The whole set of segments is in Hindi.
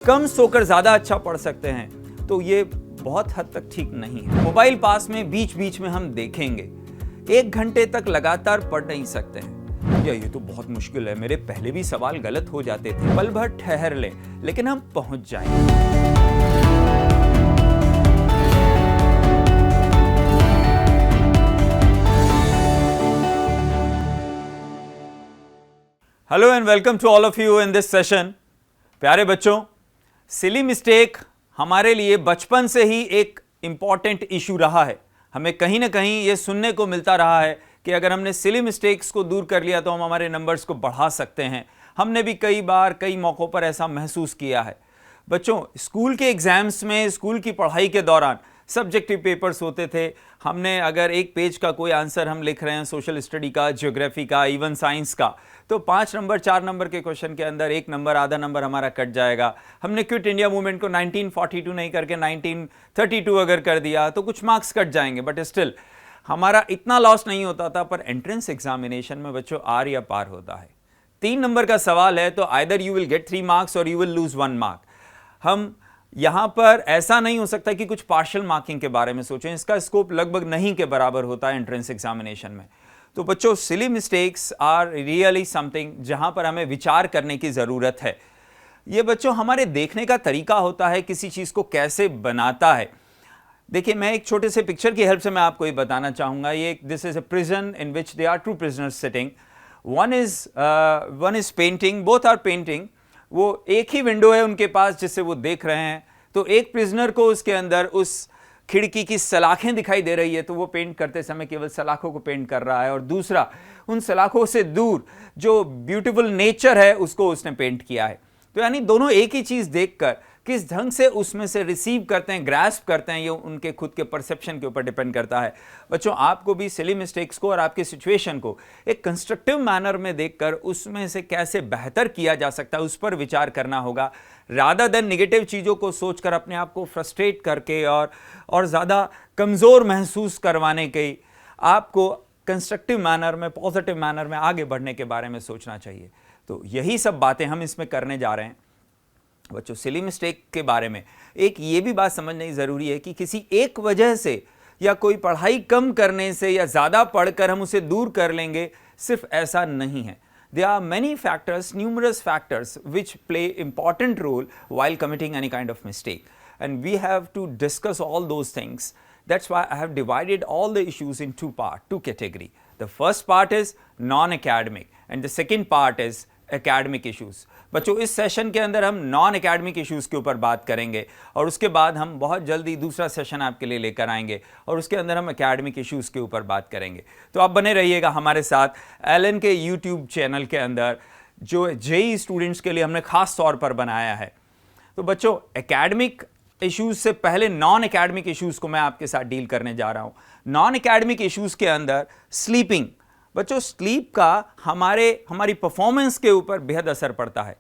कम सोकर ज्यादा अच्छा पढ़ सकते हैं तो ये बहुत हद तक ठीक नहीं है। मोबाइल पास में बीच बीच में हम देखेंगे, 1 घंटे तक लगातार पढ़ नहीं सकते हैं। ये तो बहुत मुश्किल है, मेरे पहले भी सवाल गलत हो जाते थे। पल भर ठहर लें, लेकिन हम पहुंच जाएंगे। Hello and welcome to all of you in this session. प्यारे बच्चों, सिली मिस्टेक हमारे लिए बचपन से ही एक इंपॉर्टेंट इशू रहा है। हमें कहीं ना कहीं ये सुनने को मिलता रहा है कि अगर हमने सिली मिस्टेक्स को दूर कर लिया तो हम हमारे नंबर्स को बढ़ा सकते हैं। हमने भी कई बार कई मौक़ों पर ऐसा महसूस किया है। बच्चों, स्कूल के एग्जाम्स में, स्कूल की पढ़ाई के दौरान सब्जेक्टिव पेपर्स होते थे। हमने अगर एक पेज का कोई आंसर हम लिख रहे हैं, सोशल स्टडी का, ज्योग्राफी का, इवन साइंस का, तो 5 नंबर 4 नंबर के क्वेश्चन के अंदर 1 नंबर, आधा नंबर हमारा कट जाएगा। हमने क्विट इंडिया मूवमेंट को 1942 नहीं करके 1932 अगर कर दिया तो कुछ मार्क्स कट जाएंगे, बट स्टिल हमारा इतना लॉस नहीं होता था। पर एंट्रेंस एग्जामिनेशन में बच्चों आर या पार होता है। 3 नंबर का सवाल है तो either you will get 3 marks और यू विल लूज 1 मार्क। हम यहां पर ऐसा नहीं हो सकता कि कुछ पार्शियल मार्किंग के बारे में सोचें, इसका स्कोप लगभग नहीं के बराबर होता है एंट्रेंस एग्जामिनेशन में। तो बच्चों, silly mistakes are really something जहां पर हमें विचार करने की जरूरत है। ये बच्चों हमारे देखने का तरीका होता है, किसी चीज को कैसे बनाता है। देखिए, मैं एक छोटे से पिक्चर की हेल्प से मैं आपको ये बताना चाहूंगा। ये this is a prison in which they are 2 prisoners sitting. One is painting, both are painting. वो एक ही विंडो है उनके पास जिससे वो देख रहे हैं। तो एक प्रिजनर को उसके अंदर उस खिड़की की सलाखें दिखाई दे रही है, तो वो पेंट करते समय केवल सलाखों को पेंट कर रहा है, और दूसरा उन सलाखों से दूर जो ब्यूटीफुल नेचर है उसको उसने पेंट किया है। तो यानी दोनों एक ही चीज देखकर किस ढंग से उसमें से रिसीव करते हैं, ग्रास्प करते हैं, ये उनके खुद के परसेप्शन के ऊपर डिपेंड करता है। बच्चों, आपको भी सिली मिस्टेक्स को और आपके सिचुएशन को एक कंस्ट्रक्टिव मैनर में देखकर उसमें से कैसे बेहतर किया जा सकता है उस पर विचार करना होगा, रादर देन निगेटिव चीज़ों को सोचकर अपने आप को फ्रस्ट्रेट करके और ज़्यादा कमज़ोर महसूस करवाने के। आपको कंस्ट्रक्टिव मैनर में, पॉजिटिव मैनर में आगे बढ़ने के बारे में सोचना चाहिए। तो यही सब बातें हम इसमें करने जा रहे हैं। बच्चों, सिली मिस्टेक के बारे में एक ये भी बात समझनी ज़रूरी है कि किसी एक वजह से या कोई पढ़ाई कम करने से या ज़्यादा पढ़कर हम उसे दूर कर लेंगे, सिर्फ ऐसा नहीं है। There are many factors, numerous factors which play important role while committing any kind of mistake, and we have to discuss all those things. That's why I have divided all the issues in 2 parts, 2 categories. The first part is non-academic and the second part is academic issues. बच्चों, इस सेशन के अंदर हम नॉन एकेडमिक इश्यूज़ के ऊपर बात करेंगे और उसके बाद हम बहुत जल्दी दूसरा सेशन आपके लिए लेकर आएंगे और उसके अंदर हम एकेडमिक इश्यूज़ के ऊपर बात करेंगे। तो आप बने रहिएगा हमारे साथ एलन के यूट्यूब चैनल के अंदर, जो जेईई स्टूडेंट्स के लिए हमने ख़ास तौर पर बनाया है। तो बच्चों, एकेडमिक इश्यूज़ से पहले नॉन एकेडमिक इश्यूज़ को मैं आपके साथ डील करने जा रहा हूँ। नॉन एकेडमिक इश्यूज़ के अंदर स्लीपिंग। बच्चों, स्लीप का हमारी परफॉर्मेंस के ऊपर बेहद असर पड़ता है।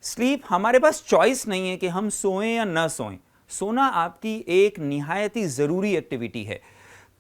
स्लीप, हमारे पास चॉइस नहीं है कि हम सोएं या न सोएं। सोना आपकी एक निहायत ही ज़रूरी एक्टिविटी है।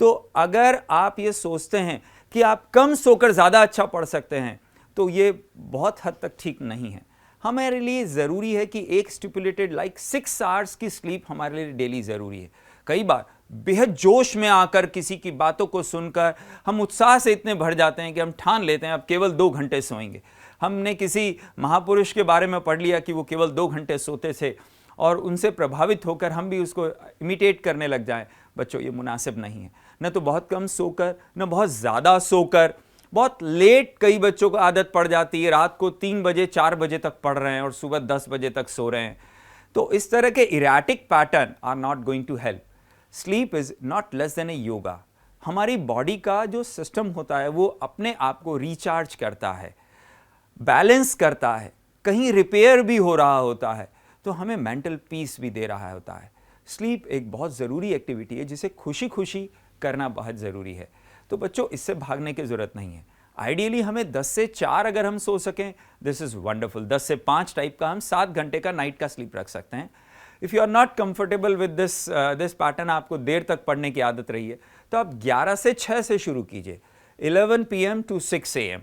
तो अगर आप ये सोचते हैं कि आप कम सोकर ज़्यादा अच्छा पढ़ सकते हैं तो ये बहुत हद तक ठीक नहीं है। हमारे लिए ज़रूरी है कि एक स्टिपुलेटेड 6 आवर्स की स्लीप हमारे लिए डेली ज़रूरी है। कई बार बेहद जोश में आकर किसी की बातों को सुनकर हम उत्साह से इतने भर जाते हैं कि हम ठान लेते हैं अब केवल 2 घंटे सोएंगे। हमने किसी महापुरुष के बारे में पढ़ लिया कि वो केवल 2 घंटे सोते थे और उनसे प्रभावित होकर हम भी उसको इमिटेट करने लग जाएं। बच्चों, ये मुनासिब नहीं है। न तो बहुत कम सोकर, न बहुत ज़्यादा सोकर। बहुत लेट कई बच्चों को आदत पड़ जाती है, रात को 3 बजे 4 बजे तक पढ़ रहे हैं और सुबह 10 बजे तक सो रहे हैं। तो इस तरह के erratic pattern are not going to help. Sleep is not less than a yoga. हमारी बॉडी का जो सिस्टम होता है वो अपने आप को रिचार्ज करता है, बैलेंस करता है, कहीं रिपेयर भी हो रहा होता है, तो हमें मेंटल पीस भी दे रहा होता है। स्लीप एक बहुत ज़रूरी एक्टिविटी है जिसे खुशी खुशी करना बहुत ज़रूरी है। तो बच्चों, इससे भागने की ज़रूरत नहीं है। आइडियली हमें 10 से 4 अगर हम सो सकें, दिस इज़ वंडरफुल। 10 से 5 टाइप का हम 7 घंटे का नाइट का स्लीप रख सकते हैं। If you are not comfortable with this pattern, आपको देर तक पढ़ने की आदत रही है, तो आप 11 से 6 से शुरू कीजिए, 11 PM to 6 AM।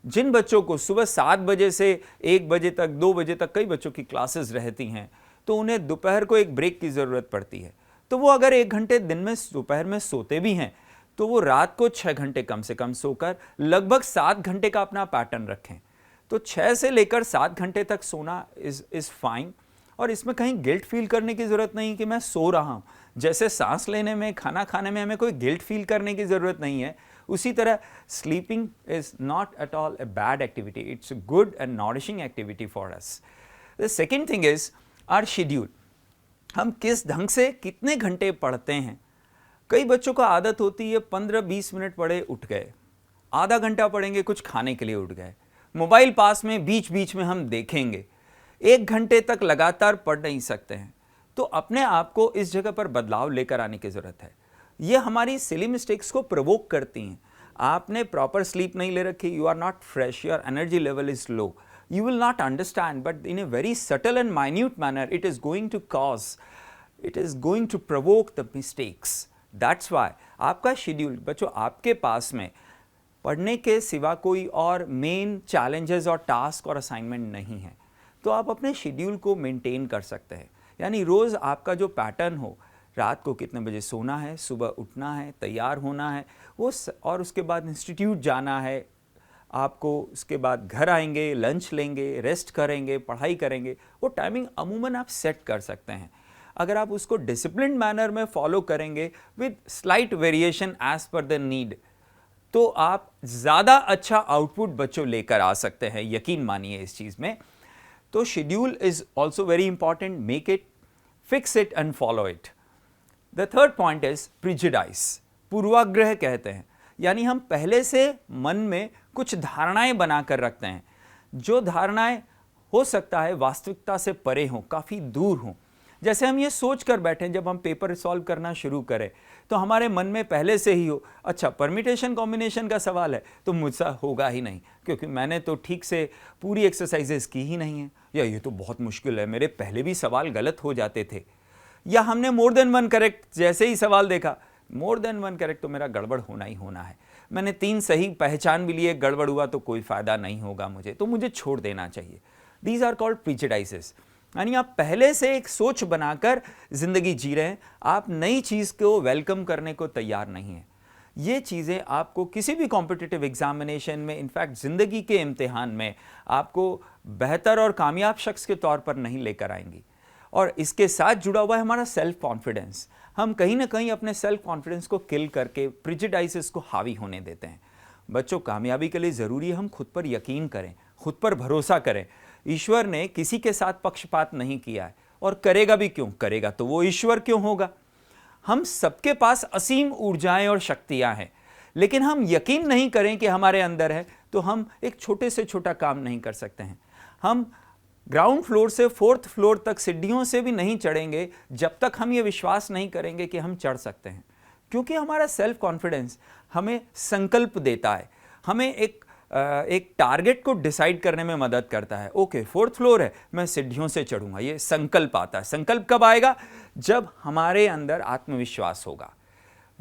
जिन बच्चों को सुबह 7 बजे से 1 बजे तक, 2 बजे तक कई बच्चों की क्लासेस रहती हैं, तो उन्हें दोपहर को एक ब्रेक की ज़रूरत पड़ती है। तो वो अगर 1 घंटे दिन में दोपहर में सोते भी हैं, तो वो रात को 6 घंटे कम से कम सोकर लगभग 7 घंटे का अपना पैटर्न रखें। तो 6 से लेकर 7 घंटे तक सोना इज़ फाइन, और इसमें कहीं गिल्ट फील करने की ज़रूरत नहीं कि मैं सो रहा हूँ। जैसे सांस लेने में, खाना खाने में हमें कोई गिल्ट फील करने की ज़रूरत नहीं है, उसी तरह sleeping is not at all a bad activity, it's a good and nourishing activity for us. The second thing is our schedule. हम किस ढंग से कितने घंटे पढ़ते हैं। कई बच्चों को आदत होती है 15-20 मिनट पढ़े उठ गए, आधा घंटा पढ़ेंगे कुछ खाने के लिए उठ गए, मोबाइल पास में बीच बीच में हम देखेंगे, 1 घंटे तक लगातार पढ़ नहीं सकते हैं। तो अपने आप को इस जगह पर बदलाव लेकर आने की ज़रूरत है। ये हमारी सिली मिस्टेक्स को प्रोवोक करती हैं। आपने प्रॉपर स्लीप नहीं ले रखी, you are not fresh, your energy level is low, you will not understand, but in a very subtle and minute manner it is going to provoke the mistakes. That's why आपका शेड्यूल बच्चों, आपके पास में पढ़ने के सिवा कोई और मेन चैलेंजेस और टास्क और असाइनमेंट नहीं है। तो आप अपने शेड्यूल को मेंटेन कर सकते हैं, यानी रोज़ आपका जो पैटर्न हो, रात को कितने बजे सोना है, सुबह उठना है, तैयार होना है वो, और उसके बाद इंस्टीट्यूट जाना है आपको, उसके बाद घर आएंगे, लंच लेंगे, रेस्ट करेंगे, पढ़ाई करेंगे, वो टाइमिंग अमूमन आप सेट कर सकते हैं। अगर आप उसको डिसिप्लिन्ड मैनर में फॉलो करेंगे with slight variation as per the need, तो आप ज़्यादा अच्छा आउटपुट बच्चों लेकर आ सकते हैं, यकीन मानिए इस चीज़ में। तो schedule is also very important, make it, fix it and follow it. The third point is prejudice, पूर्वाग्रह कहते हैं, यानी हम पहले से मन में कुछ धारणाएं बनाकर रखते हैं, जो धारणाएं हो सकता है वास्तविकता से परे हों, काफ़ी दूर हों। जैसे हम ये सोच कर बैठे, जब हम पेपर सॉल्व करना शुरू करें तो हमारे मन में पहले से ही हो, अच्छा परमिटेशन कॉम्बिनेशन का सवाल है तो मुझसे होगा ही नहीं, क्योंकि मैंने तो ठीक से पूरी एक्सरसाइजेस की ही नहीं है, या ये तो बहुत मुश्किल है, मेरे पहले भी सवाल गलत हो जाते थे, या हमने मोर देन वन करेक्ट जैसे ही सवाल देखा, मोर देन वन करेक्ट तो मेरा गड़बड़ होना ही होना है, मैंने 3 सही पहचान भी लिए, गड़बड़ हुआ तो कोई फ़ायदा नहीं होगा मुझे, तो मुझे छोड़ देना चाहिए। दीज आर कॉल्ड प्रिजुडाइसेस, यानी आप पहले से एक सोच बनाकर ज़िंदगी जी रहे हैं, आप नई चीज़ को वेलकम करने को तैयार नहीं हैं। ये चीज़ें आपको किसी भी कॉम्पिटिटिव एग्जामिनेशन में, इनफैक्ट ज़िंदगी के इम्तिहान में आपको बेहतर और कामयाब शख्स के तौर पर नहीं लेकर आएंगी। और इसके साथ जुड़ा हुआ है हमारा सेल्फ कॉन्फिडेंस। हम कहीं ना कहीं अपने सेल्फ कॉन्फिडेंस को किल करके प्रिजुडाइसेस को हावी होने देते हैं। बच्चों, कामयाबी के लिए ज़रूरी है हम खुद पर यकीन करें, खुद पर भरोसा करें। ईश्वर ने किसी के साथ पक्षपात नहीं किया है, और करेगा भी क्यों, करेगा तो वो ईश्वर क्यों होगा। हम सबके पास असीम ऊर्जाएं और शक्तियां हैं, लेकिन हम यकीन नहीं करें कि हमारे अंदर है तो हम एक छोटे से छोटा काम नहीं कर सकते हैं। हम ग्राउंड फ्लोर से 4th फ्लोर तक सीढ़ियों से भी नहीं चढ़ेंगे जब तक हम ये विश्वास नहीं करेंगे कि हम चढ़ सकते हैं, क्योंकि हमारा सेल्फ कॉन्फिडेंस हमें संकल्प देता है, हमें एक टारगेट को डिसाइड करने में मदद करता है। ओके, 4th फ्लोर है, मैं सीढ़ियों से चढ़ूंगा, ये संकल्प आता है। संकल्प कब आएगा? जब हमारे अंदर आत्मविश्वास होगा।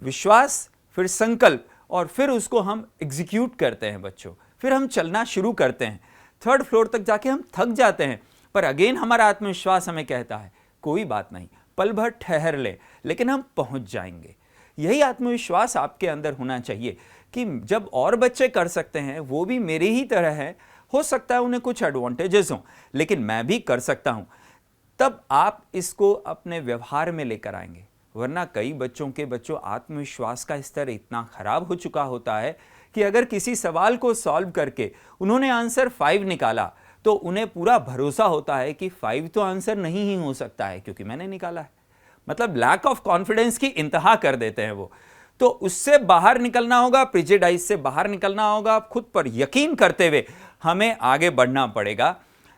विश्वास, फिर संकल्प, और फिर उसको हम एग्जीक्यूट करते हैं बच्चों, फिर हम चलना शुरू करते हैं। 3rd फ्लोर तक जाके हम थक जाते हैं, पर अगेन हमारा आत्मविश्वास हमें कहता है कोई बात नहीं, पल भर ठहर ले, लेकिन हम पहुंच जाएंगे। यही आत्मविश्वास आपके अंदर होना चाहिए कि जब और बच्चे कर सकते हैं, वो भी मेरी ही तरह है, हो सकता है उन्हें कुछ एडवांटेजेस हों, लेकिन मैं भी कर सकता हूं। तब आप इसको अपने व्यवहार में लेकर आएंगे। वरना कई बच्चों आत्मविश्वास का स्तर इतना खराब हो चुका होता है कि अगर किसी सवाल को सॉल्व करके उन्होंने आंसर 5 निकाला तो उन्हें पूरा भरोसा होता है कि 5 तो आंसर नहीं ही हो सकता है, क्योंकि मैंने निकाला है। मतलब लैक ऑफ कॉन्फिडेंस की इंतहा कर देते हैं वो। तो उससे बाहर निकलना होगा, प्रिजुडाइज से बाहर निकलना होगा, खुद पर यकीन करते हुए हमें आगे बढ़ना पड़ेगा।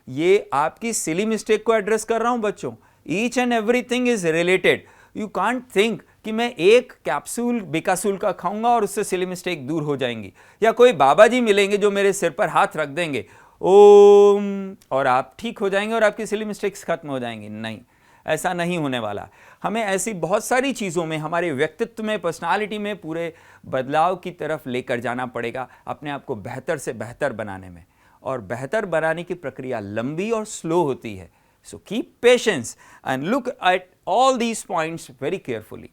ये आपकी सिली मिस्टेक को एड्रेस कर रहा हूं बच्चों। Each and everything is related. You can't think कि मैं एक कैप्सूल बेकासूल का खाऊंगा और उससे सिली मिस्टेक दूर हो जाएंगी, या कोई बाबा जी मिलेंगे जो मेरे सिर पर हाथ रख देंगे ओम और आप ठीक हो जाएंगे और आपकी सिली मिस्टेक्स खत्म हो जाएंगी। नहीं, ऐसा नहीं होने वाला। हमें ऐसी बहुत सारी चीज़ों में, हमारे व्यक्तित्व में, पर्सनालिटी में पूरे बदलाव की तरफ लेकर जाना पड़ेगा, अपने आप को बेहतर से बेहतर बनाने में। और बेहतर बनाने की प्रक्रिया लंबी और स्लो होती है। So keep patience and look at all these points very carefully.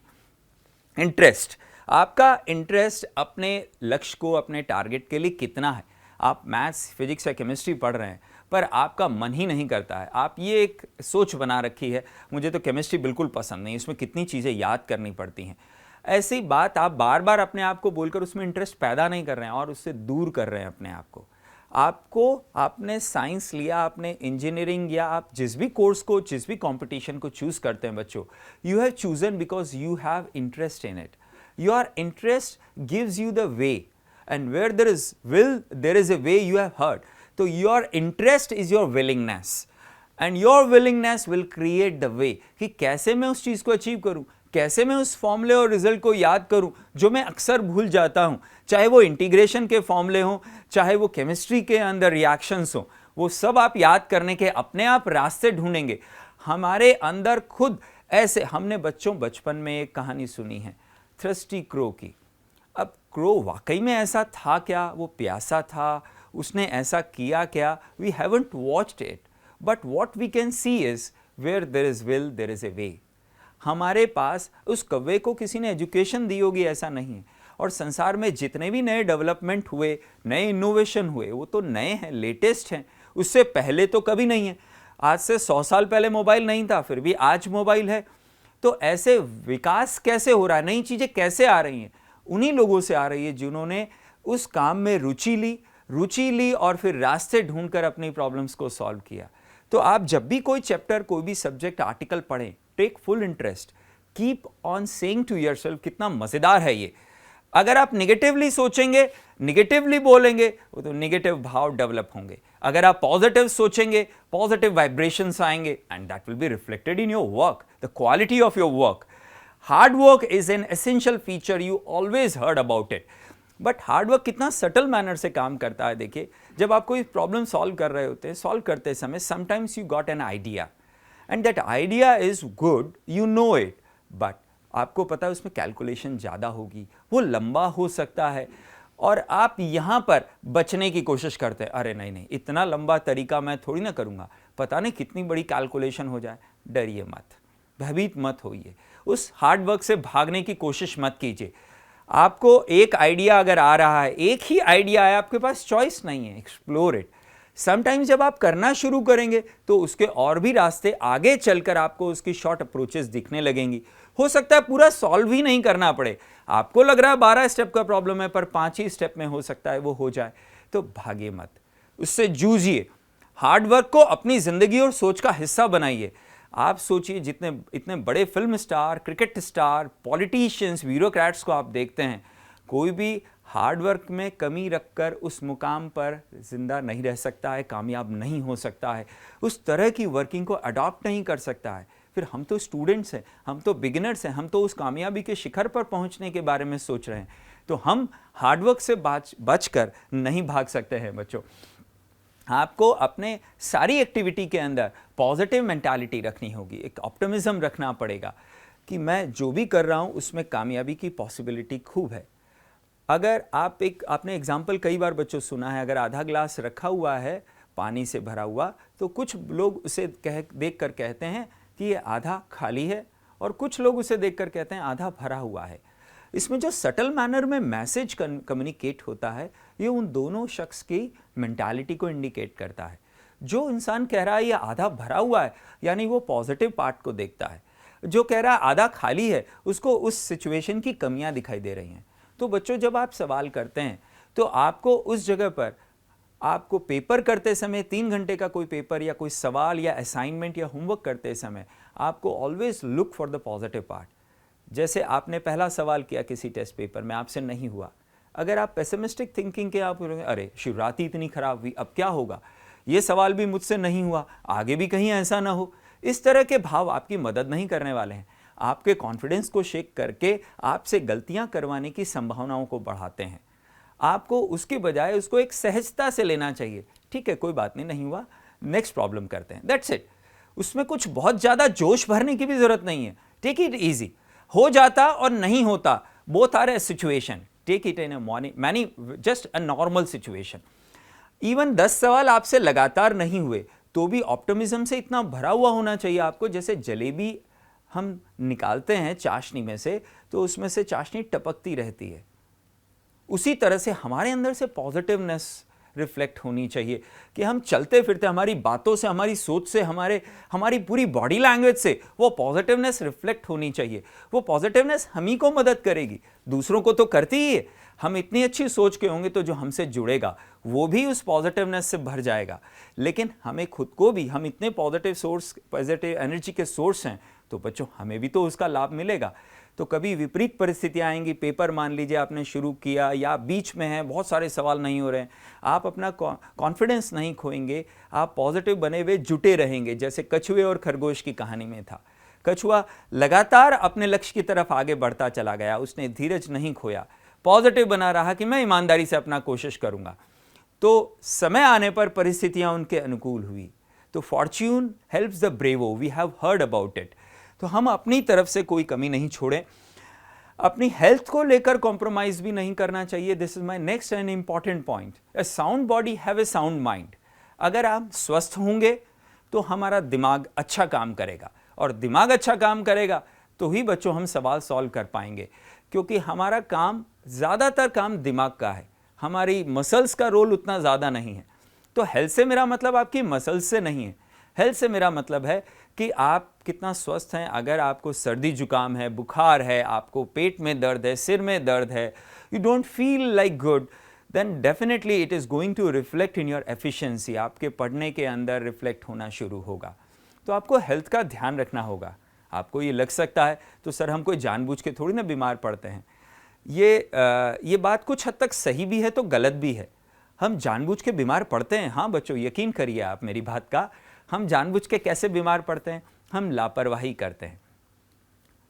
Interest, आपका इंटरेस्ट अपने लक्ष्य को, अपने टारगेट के लिए कितना है। आप मैथ्स, फिजिक्स या केमिस्ट्री पढ़ रहे हैं पर आपका मन ही नहीं करता है, आप ये एक सोच बना रखी है मुझे तो केमिस्ट्री बिल्कुल पसंद नहीं, इसमें कितनी चीज़ें याद करनी पड़ती हैं। ऐसी बात आप बार बार अपने आप को बोलकर उसमें इंटरेस्ट पैदा नहीं कर रहे हैं और उससे दूर कर रहे हैं अपने आप को। आपने साइंस लिया, आपने इंजीनियरिंग या आप जिस भी कोर्स को, जिस भी कंपटीशन को चूज करते हैं बच्चों, you have chosen because you have interest in it. Your interest gives you the way, and where there is will there is a way, you have heard. तो your interest is your willingness, and your willingness will create the way कि कैसे मैं उस चीज को अचीव करूं, कैसे मैं उस फॉर्मूले और रिजल्ट को याद करूं जो मैं अक्सर भूल जाता हूं, चाहे वो इंटीग्रेशन के फॉर्मूले हों, चाहे वो केमिस्ट्री के अंदर रिएक्शंस हों, वो सब आप याद करने के अपने आप रास्ते ढूंढेंगे। हमारे अंदर खुद ऐसे, हमने बच्चों बचपन में एक कहानी सुनी है थ्रस्टी क्रो की। अब क्रो वाकई में ऐसा था क्या, वो प्यासा था, उसने ऐसा किया क्या, we haven't watched it, but what we can see is where there is will there is a way. हमारे पास उस कौवे को किसी ने एजुकेशन दी होगी ऐसा नहीं है, और संसार में जितने भी नए डेवलपमेंट हुए, नए इनोवेशन हुए, वो तो नए हैं, लेटेस्ट हैं, उससे पहले तो कभी नहीं है। आज से 100 साल पहले मोबाइल नहीं था, फिर भी आज मोबाइल है। तो ऐसे विकास कैसे हो रहा है, नई चीज़ें कैसे आ रही हैं, उन्हीं लोगों से आ रही है जिन्होंने उस काम में रुचि ली और फिर रास्ते ढूंढकर अपनी प्रॉब्लम्स को सॉल्व किया। तो आप जब भी कोई चैप्टर, कोई भी सब्जेक्ट, आर्टिकल पढ़ें, take full interest, keep on saying to yourself कितना मजेदार है ये। अगर आप निगेटिवली सोचेंगे, निगेटिवली बोलेंगे, वो तो निगेटिव भाव डेवलप होंगे। अगर आप पॉजिटिव सोचेंगे, पॉजिटिव वाइब्रेशंस आएंगे, and that will be reflected in your work, the quality of your work. Hard work is an essential feature, you always heard about it, but hard work कितना सटल मैनर से काम करता है। देखिए, जब आप कोई प्रॉब्लम सॉल्व कर रहे होते हैं, सॉल्व करते समय sometimes you got an idea and that idea is good, you know it, but आपको पता है उसमें कैलकुलेशन ज़्यादा होगी, वो लंबा हो सकता है, और आप यहाँ पर बचने की कोशिश करते हैं, अरे नहीं, इतना लंबा तरीका मैं थोड़ी ना करूँगा, पता नहीं कितनी बड़ी कैलकुलेशन हो जाए। डरिए मत, भयभीत मत होइए, उस हार्डवर्क से भागने की कोशिश मत कीजिए। आपको एक आइडिया अगर आ रहा है, एक ही आइडिया है, आपके पास चॉइस नहीं है, एक्सप्लोर इट। समटाइम्स जब आप करना शुरू करेंगे तो उसके और भी रास्ते आगे चलकर आपको उसकी शॉर्ट अप्रोचेस दिखने लगेंगी। हो सकता है पूरा सॉल्व ही नहीं करना पड़े, आपको लग रहा है 12 स्टेप का प्रॉब्लम है पर 5 ही स्टेप में हो सकता है वो हो जाए। तो भागिए मत, उससे जूझिए, हार्डवर्क को अपनी जिंदगी और सोच का हिस्सा बनाइए। आप सोचिए, जितने इतने बड़े film star, cricket star, politicians, bureaucrats को आप देखते हैं, कोई भी हार्डवर्क में कमी रखकर उस मुकाम पर जिंदा नहीं रह सकता है, कामयाब नहीं हो सकता है, उस तरह की वर्किंग को अडॉप्ट नहीं कर सकता है। फिर हम तो स्टूडेंट्स हैं, हम तो बिगिनर्स हैं, हम तो उस कामयाबी के शिखर पर पहुंचने के बारे में सोच रहे हैं। तो हम हार्डवर्क से बचकर नहीं भाग सकते हैं बच्चों। आपको अपने सारी एक्टिविटी के अंदर पॉजिटिव मेंटालिटी रखनी होगी, एक ऑप्टिमिज्म रखना पड़ेगा कि मैं जो भी कर रहा हूं उसमें कामयाबी की पॉसिबिलिटी खूब है। अगर आपने एग्जाम्पल कई बार बच्चों सुना है, अगर आधा ग्लास रखा हुआ है पानी से भरा हुआ, तो कुछ लोग उसे देख कर कहते हैं कि ये आधा खाली है, और कुछ लोग उसे देख कर कहते हैं आधा भरा हुआ है। इसमें जो सटल मैनर में मैसेज कम्युनिकेट होता है, ये उन दोनों शख्स की मेंटालिटी को इंडिकेट करता है। जो इंसान कह रहा है ये आधा भरा हुआ है, यानी वो पॉजिटिव पार्ट को देखता है। जो कह रहा है आधा खाली है, उसको उस सिचुएशन की कमियां दिखाई दे रही हैं। तो बच्चों, जब आप सवाल करते हैं तो आपको उस जगह पर, आपको पेपर करते समय, 3 घंटे का कोई पेपर या कोई सवाल या असाइनमेंट या होमवर्क करते समय, आपको always look for the positive part. जैसे आपने पहला सवाल किया किसी टेस्ट पेपर में, आपसे नहीं हुआ, अगर आप पेसिमिस्टिक थिंकिंग के, आप बोलेंगे अरे शिवरात्रि इतनी खराब हुई, अब क्या होगा, ये सवाल भी मुझसे नहीं हुआ, आगे भी कहीं ऐसा ना हो। इस तरह के भाव आपकी मदद नहीं करने वाले हैं, आपके कॉन्फिडेंस को शेक करके आपसे गलतियां करवाने की संभावनाओं को बढ़ाते हैं। आपको उसके बजाय उसको एक सहजता से लेना चाहिए। ठीक है, कोई बात नहीं हुआ, नेक्स्ट प्रॉब्लम करते हैं, दैट्स इट। उसमें कुछ बहुत ज़्यादा जोश भरने की भी ज़रूरत नहीं है। टेक इट ईजी, हो जाता और नहीं होता, both are a situation, take it in many just a normal situation. Even 10 सवाल आपसे लगातार नहीं हुए तो भी ऑप्टिमिज्म से इतना भरा हुआ होना चाहिए आपको, जैसे जलेबी हम निकालते हैं चाशनी में से तो उसमें से चाशनी टपकती रहती है, उसी तरह से हमारे अंदर से पॉजिटिवनेस रिफ्लेक्ट होनी चाहिए कि हम चलते फिरते हमारी बातों से, हमारी सोच से, हमारी पूरी बॉडी लैंग्वेज से वो पॉजिटिवनेस रिफ्लेक्ट होनी चाहिए। वो पॉजिटिवनेस हम ही को मदद करेगी, दूसरों को तो करती ही है। हम इतनी अच्छी सोच के होंगे तो जो हमसे जुड़ेगा वो भी उस पॉजिटिवनेस से भर जाएगा। लेकिन हमें खुद को भी, हम इतने पॉजिटिव एनर्जी के सोर्स हैं तो बच्चों हमें भी तो उसका लाभ मिलेगा। तो कभी विपरीत परिस्थितियां आएंगी, पेपर मान लीजिए आपने शुरू किया या बीच में है, बहुत सारे सवाल नहीं हो रहे हैं, आप अपना कॉन्फिडेंस नहीं खोएंगे, आप पॉजिटिव बने हुए जुटे रहेंगे। जैसे कछुए और खरगोश की कहानी में था, कछुआ लगातार अपने लक्ष्य की तरफ आगे बढ़ता चला गया, उसने धीरज नहीं खोया, पॉजिटिव बना रहा कि मैं ईमानदारी से अपना कोशिश करूंगा। तो समय आने पर परिस्थितियां उनके अनुकूल हुई। तो fortune helps the brave, we have heard about it. तो हम अपनी तरफ से कोई कमी नहीं छोड़ें, अपनी हेल्थ को लेकर कॉम्प्रोमाइज भी नहीं करना चाहिए। This is my next and important point. A sound body have a sound mind. अगर आप स्वस्थ होंगे तो हमारा दिमाग अच्छा काम करेगा, और दिमाग अच्छा काम करेगा तो ही बच्चों हम सवाल सॉल्व कर पाएंगे, क्योंकि हमारा काम, ज़्यादातर काम दिमाग का है, हमारी मसल्स का रोल उतना ज़्यादा नहीं है। तो हेल्थ से मेरा मतलब आपकी मसल्स से नहीं है, हेल्थ से मेरा मतलब है कि आप कितना स्वस्थ हैं। अगर आपको सर्दी जुकाम है, बुखार है, आपको पेट में दर्द है, सिर में दर्द है, you don't feel like good, then definitely it is going to reflect in your efficiency, आपके पढ़ने के अंदर रिफ्लेक्ट होना शुरू होगा। तो आपको हेल्थ का ध्यान रखना होगा। आपको ये लग सकता है तो सर हम कोई जानबूझ के थोड़ी ना बीमार पड़ते हैं, ये बात कुछ हद तक सही भी है तो गलत भी है। हम जानबूझ के बीमार पड़ते हैं, हाँ बच्चों यकीन करिए आप मेरी बात का। हम जानबूझ के कैसे बीमार पड़ते हैं? हम लापरवाही करते हैं।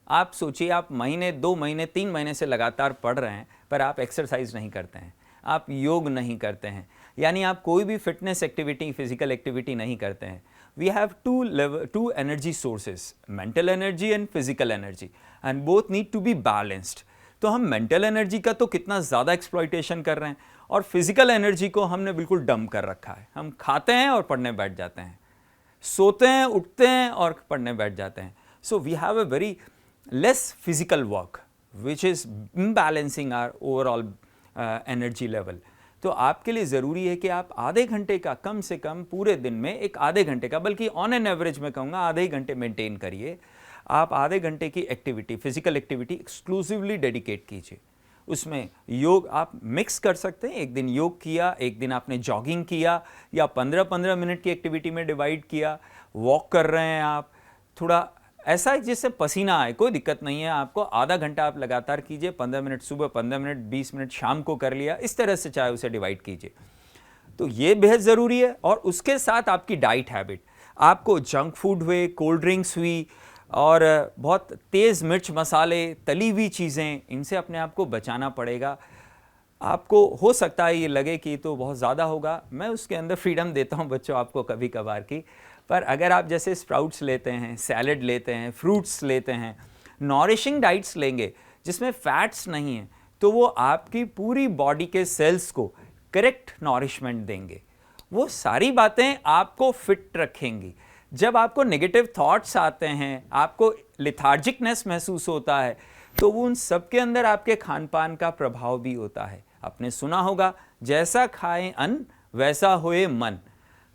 आप सोचिए, आप महीने, 2 महीने, 3 महीने से लगातार पढ़ रहे हैं पर आप एक्सरसाइज नहीं करते हैं, आप योग नहीं करते हैं, यानी आप कोई भी फिटनेस एक्टिविटी, फिजिकल एक्टिविटी नहीं करते हैं। We have two energy sources, mental energy and physical energy, and both need to be balanced. तो हम मेंटल एनर्जी का तो कितना ज़्यादा एक्सप्लॉइटेशन कर रहे हैं, और फिजिकल एनर्जी को हमने बिल्कुल डंप कर रखा है। हम खाते हैं और पढ़ने बैठ जाते हैं, सोते हैं, उठते हैं और पढ़ने बैठ जाते हैं। So we have a very less physical work which is imbalancing our overall energy level. तो आपके लिए ज़रूरी है कि आप आधे घंटे का, कम से कम पूरे दिन में एक आधे घंटे का, बल्कि ऑन एन एवरेज मैं कहूँगा आधे ही घंटे मेंटेन करिए। आप आधे घंटे की activity, physical activity exclusively dedicate कीजिए। उसमें योग आप मिक्स कर सकते हैं, एक दिन योग किया, एक दिन आपने जॉगिंग किया, या 15-15 मिनट की एक्टिविटी में डिवाइड किया। वॉक कर रहे हैं आप, थोड़ा ऐसा जिससे पसीना आए, कोई दिक्कत नहीं है आपको। आधा घंटा आप लगातार कीजिए, 15 मिनट सुबह, 15 मिनट, 20 मिनट शाम को कर लिया, इस तरह से चाहे उसे डिवाइड कीजिए। तो ये बेहद ज़रूरी है। और उसके साथ आपकी डाइट हैबिट, आपको जंक फूड हुए, कोल्ड ड्रिंक्स हुई और बहुत तेज़ मिर्च मसाले, तली हुई चीज़ें, इनसे अपने आप को बचाना पड़ेगा। आपको हो सकता है ये लगे कि तो बहुत ज़्यादा होगा, मैं उसके अंदर फ्रीडम देता हूँ बच्चों आपको कभी कभार की। पर अगर आप जैसे स्प्राउट्स लेते हैं, सैलड लेते हैं, फ्रूट्स लेते हैं, नॉरिशिंग डाइट्स लेंगे जिसमें फैट्स नहीं हैं, तो वो आपकी पूरी बॉडी के सेल्स को करेक्ट नॉरिशमेंट देंगे। वो सारी बातें आपको फिट रखेंगी। जब आपको नेगेटिव थॉट्स आते हैं, आपको लिथार्जिकनेस महसूस होता है, तो वो उन सब के अंदर आपके खान पान का प्रभाव भी होता है। आपने सुना होगा, जैसा खाएं अन्न वैसा होए मन।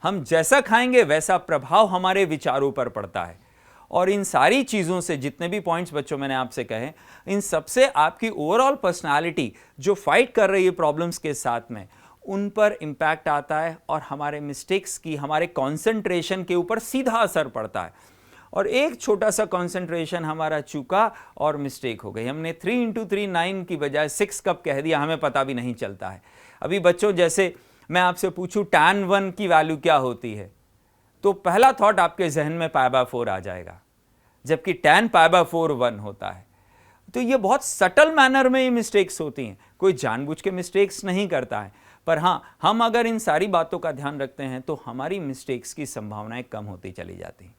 हम जैसा खाएंगे वैसा प्रभाव हमारे विचारों पर पड़ता है। और इन सारी चीज़ों से, जितने भी पॉइंट्स बच्चों मैंने आपसे कहे, इन सबसे आपकी ओवरऑल पर्सनालिटी जो फाइट कर रही है प्रॉब्लम्स के साथ में, उन पर इम्पैक्ट आता है और हमारे मिस्टेक्स की, हमारे कंसंट्रेशन के ऊपर सीधा असर पड़ता है। और एक छोटा सा कंसंट्रेशन हमारा चूका और मिस्टेक हो गई, हमने 3 into 3 9 की बजाय 6 कब कह दिया, हमें पता भी नहीं चलता है। अभी बच्चों, जैसे मैं आपसे पूछूं tan 1 की वैल्यू क्या होती है, तो पहला थॉट आपके जहन में π/4 आ जाएगा, जबकि tan π/4 1 होता है। तो ये बहुत सटल मैनर में ये मिस्टेक्स होती हैं, कोई जानबूझ के मिस्टेक्स नहीं करता है। पर हाँ, हम अगर इन सारी बातों का ध्यान रखते हैं तो हमारी मिस्टेक्स की संभावनाएं कम होती चली जाती हैं।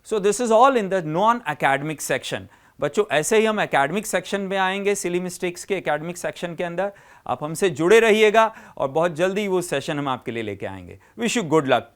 So this is all in the non academic section. बच्चों ऐसे ही हम एकेडमिक सेक्शन में आएंगे, सिली मिस्टेक्स के एकेडमिक सेक्शन के अंदर। आप हमसे जुड़े रहिएगा और बहुत जल्दी वो सेशन हम आपके लिए लेके आएंगे। Wish you good luck.